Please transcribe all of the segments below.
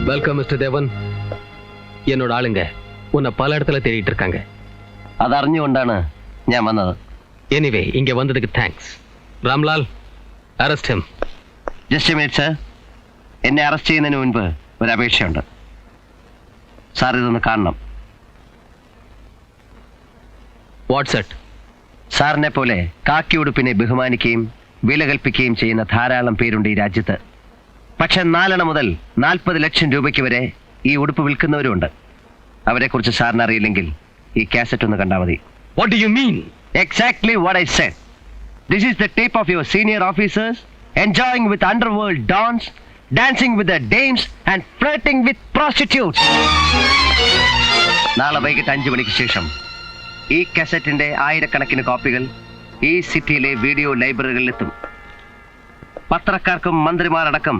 Welcome mister தேவன். என்னோட ஆளுங்க உன்னை பல இடத்துல தேடிட்டு இருக்காங்க. അതറിഞ്ഞുകൊണ്ടാണ് ഞാൻ വന്നത്. എനിവേ ഇങ്ങ വന്നதுக்கு thanks. Ramlal, arrest him. Just a minute sir. എന്നെ അറസ്റ്റ് ചെയ്യുന്നതിന് മുൻപ് ഒരു അപേക്ഷയുണ്ട്. സാർ ഇതൊന്ന് കാണണം. What's it? സാറിനെ പോലെ കാക്കി ഉടുപ്പിനെ ബഹുമാനിക്കുകയും വില കൽപ്പിക്കുകയും ചെയ്യുന്ന ധാരാളം പേരുണ്ട് ഈ രാജ്യത്ത്. പക്ഷെ 4 മുതൽ 40 ലക്ഷം രൂപയ്ക്ക് വരെ ഈ ഉടുപ്പ് വിൽക്കുന്നവരുണ്ട്. അവരെക്കുറിച്ച് സാറിന് അറിയില്ലെങ്കിൽ ഈ കാസറ്റ് ഒന്ന് കണ്ടാൽ മതി. What do you mean? Exactly what I said. This is the tape of your senior officers enjoying with underworld dons, dancing with the dames and flirting with prostitutes. നാളെ വൈകിട്ട് 5 മണിക്ക് ശേഷം ഈ കാസറ്റിന്റെ ആയിരക്കണക്കിന് കോപ്പികൾ ഈ സിറ്റിയിലെ വീഡിയോ ലൈബ്രറികളിലെത്തും. പത്രക്കാർക്കും മന്ത്രിമാരടക്കം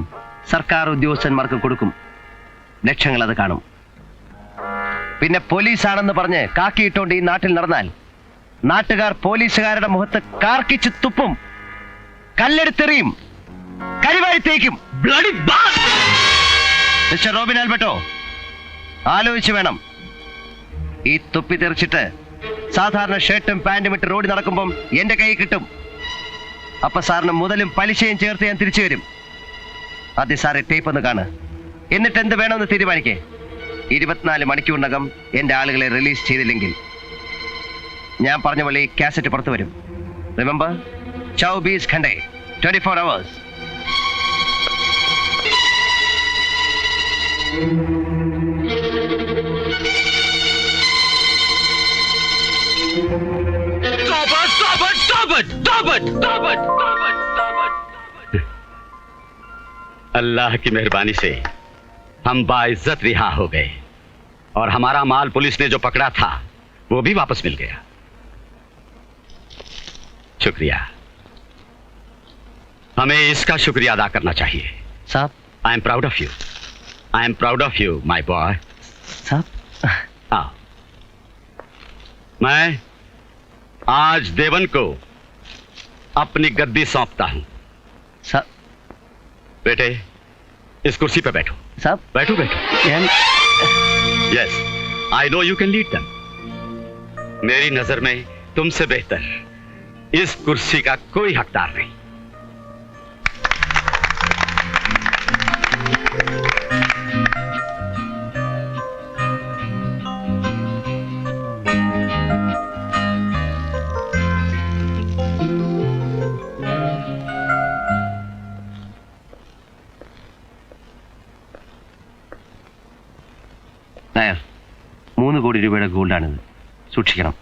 സർക്കാർ ഉദ്യോഗസ്ഥന്മാർക്കും കൊടുക്കും. ലക്ഷങ്ങൾ അത് കാണും. പിന്നെ പോലീസാണെന്ന് പറഞ്ഞ് കാക്കിയിട്ടോണ്ട് ഈ നാട്ടിൽ നടന്നാൽ നാട്ടുകാർ പോലീസുകാരുടെ മുഖത്ത് കാർക്കിച്ച് തുപ്പും, കല്ലെടുത്തെറിയും, കരിവാരിത്തേക്കും. മിസ്റ്റർ റോബിൻ ആൽബർട്ടോ, ആലോചിച്ച് വേണം. ഈ തുപ്പി തെറിച്ചിട്ട് സാധാരണ ഷർട്ടും പാന്റും ഇട്ട് റോഡിൽ നടക്കുമ്പം എന്റെ കൈ കിട്ടും. അപ്പൊ സാറിന് മുതലും പലിശയും ചേർത്ത് ഞാൻ തിരിച്ചു വരും. ആദ്യം സാറെ ടേപ്പ് ഒന്ന് കാണ്. എന്നിട്ട് എന്ത് വേണമെന്ന് തീരുമാനിക്കേ. 24 മണിക്കൂറിനകം എന്റെ ആളുകളെ റിലീസ് ചെയ്തില്ലെങ്കിൽ ഞാൻ പറഞ്ഞ പോലെ ഈ കാസറ്റ് പുറത്തു വരും. Remember, 24 ഘണ്ടെ, 24 hours. अल्लाह की मेहरबानी से हम बाइज्जत रिहा हो गए और हमारा माल पुलिस ने जो पकड़ा था वो भी वापस मिल गया. शुक्रिया. हमें इसका शुक्रिया अदा करना चाहिए. साहब, I am proud of you. I am proud of you my boy. साहब, हाँ, मैं आज देवन को अपनी गद्दी सौंपता हूं. साहब, बेटे इस कुर्सी पे बैठो. साहब, बैठो बैठो. Yes, I know you can lead them. मेरी नजर में तुमसे बेहतर इस कुर्सी का कोई हकदार नहीं. നായർ, 3 കോടി രൂപയുടെ ഗോൾഡാണിത്. സൂക്ഷിക്കണം.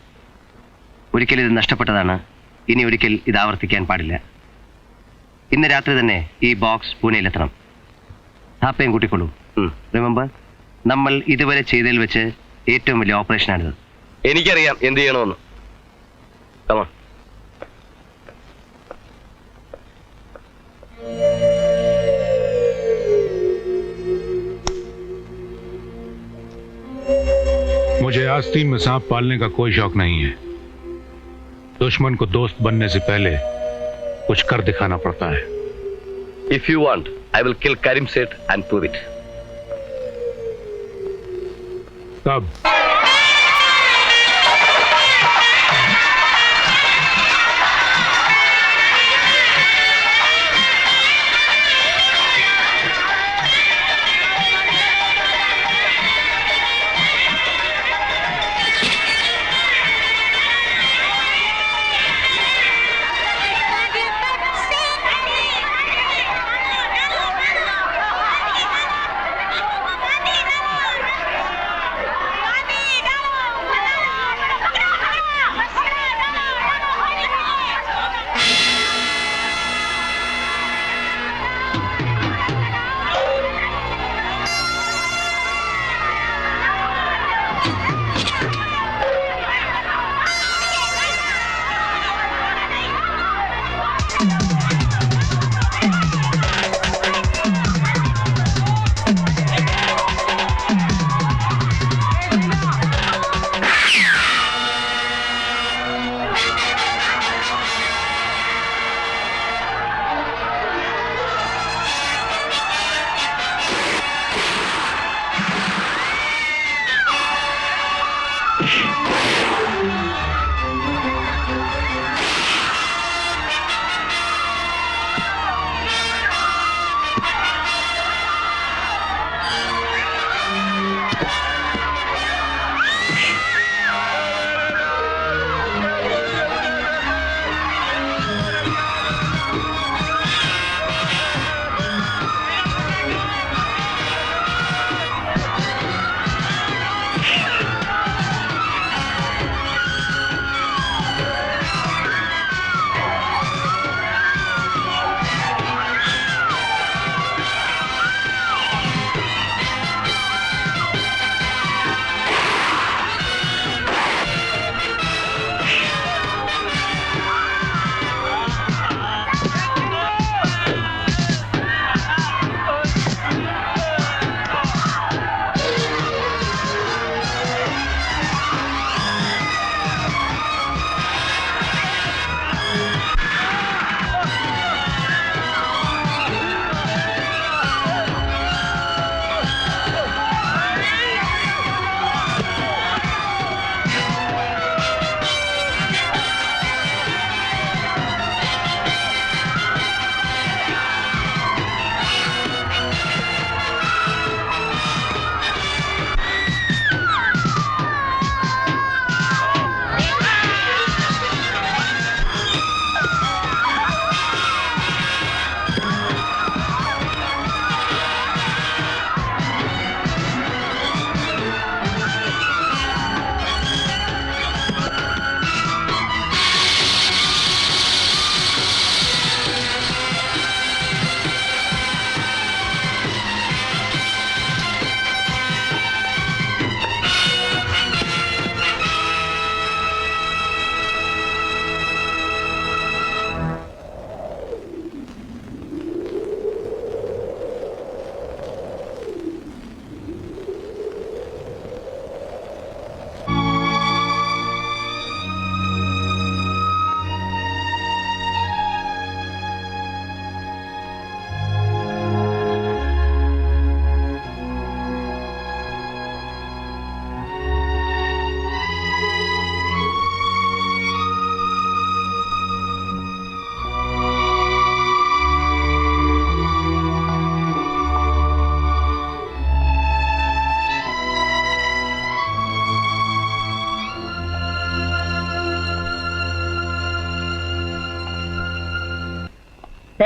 ഒരിക്കൽ ഇത് നഷ്ടപ്പെട്ടതാണ്. ഇനി ഒരിക്കൽ ഇത് ആവർത്തിക്കാൻ പാടില്ല. ഇന്ന് രാത്രി തന്നെ ഈ ബോക്സ് പൂനെയിലെത്തണം. ഹാപ്പയും കൂട്ടിക്കൊള്ളൂ. റിമെമ്പർ, നമ്മൾ ഇതുവരെ ചെയ്തതിൽ വെച്ച് ഏറ്റവും വലിയ ഓപ്പറേഷനാണിത്. എനിക്കറിയാം എന്ത് ചെയ്യണമെന്ന്. കമാ. मुझे आस्तीन में सांप पालने का कोई शौक नहीं है. दुश्मन को दोस्त बनने से पहले कुछ कर दिखाना पड़ता है. If you want, I will kill Karim Seth and prove it. कब?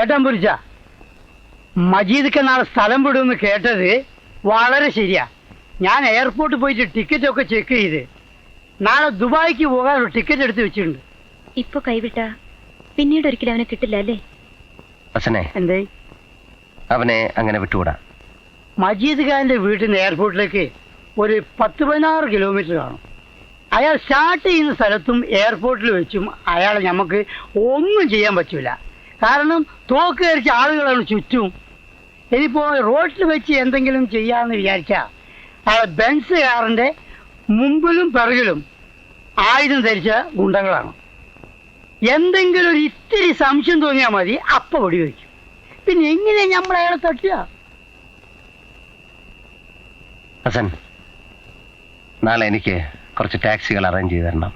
ഏട്ടാൻ പുരിച്ച മജീദ് നാളെ സ്ഥലം വിടുമെന്ന് കേട്ടത് വളരെ ശരിയാ. ഞാൻ എയർപോർട്ടിൽ പോയിട്ട് ടിക്കറ്റ് ഒക്കെ ചെക്ക് ചെയ്ത് നാളെ ദുബായിക്ക് പോകാൻ ഒരു ടിക്കറ്റ് എടുത്ത് വെച്ചിട്ടുണ്ട്. ഇപ്പൊ കൈവിട്ട പിന്നീട് ഒരിക്കലും അവനെ കിട്ടില്ല അല്ലേ? ഹസനെ, എന്തേ? അവനെ അങ്ങനെ വിട്ടുകൂടാ. മജീദ് ഖാന്റെ വീട്ടിൽ നിന്ന് എയർപോർട്ടിലേക്ക് ഒരു 10-16 കിലോമീറ്റർ കാണും. അയാൾ സ്റ്റാർട്ട് ചെയ്യുന്ന സ്ഥലത്തും എയർപോർട്ടിൽ വെച്ചും അയാളെ നമുക്ക് ഒന്നും ചെയ്യാൻ പറ്റൂല. കാരണം തോക്ക് ധരിച്ച ആളുകളാണ് ചുറ്റും. ഇനിയിപ്പോ റോഡിൽ വെച്ച് എന്തെങ്കിലും ചെയ്യാമെന്ന് വിചാരിച്ചാൽ അയാൾ ബെൻസ് കാറിന്റെ മുമ്പിലും പിറകിലും ആയുധം ധരിച്ച ഗുണ്ടകളാണ്. എന്തെങ്കിലും ഒരു ഇത്തിരി സംശയം തോന്നിയാൽ മതി, അപ്പ വെടിവെക്കും. പിന്നെ എങ്ങനെയാ നമ്മൾ അയാളെ തട്ടുക? ഹസൻ, നാളെ എനിക്ക് കുറച്ച് ടാക്സികൾ അറേഞ്ച് ചെയ്ത് തരണം.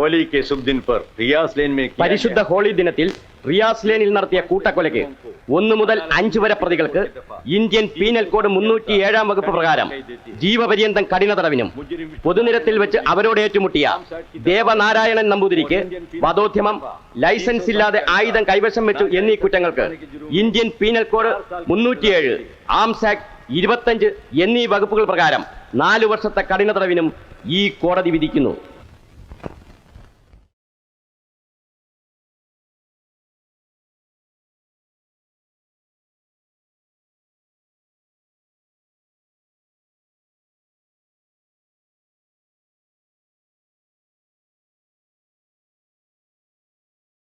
होली के शुभ दिन पर रियाज लेन में പരിശുദ്ധ ഹോളി ദിനത്തിൽ റിയാസ് ലേനിൽ നടത്തിയ കൂട്ടക്കൊലയ്ക്ക് 1 മുതൽ 5 വരെ പ്രതികൾക്ക് ഇന്ത്യൻ പീനൽ കോഡ് 307 വകുപ്പ് പ്രകാരം ജീവപര്യന്തം കഠിന തടവിനും പൊതുനിരത്തിൽ വെച്ച് അവരോട് ഏറ്റുമുട്ടിയ ദേവനാരായണൻ നമ്പൂതിരിക്ക് വധോദ്യമം, ലൈസൻസ് ഇല്ലാതെ ആയുധം കൈവശം വെച്ചു എന്നീ കുറ്റങ്ങൾക്ക് Indian penal code 307, arms act 25 എന്നീ വകുപ്പുകൾ പ്രകാരം 4 വർഷത്തെ കഠിന തടവിനും ഈ കോടതി വിധിക്കുന്നു.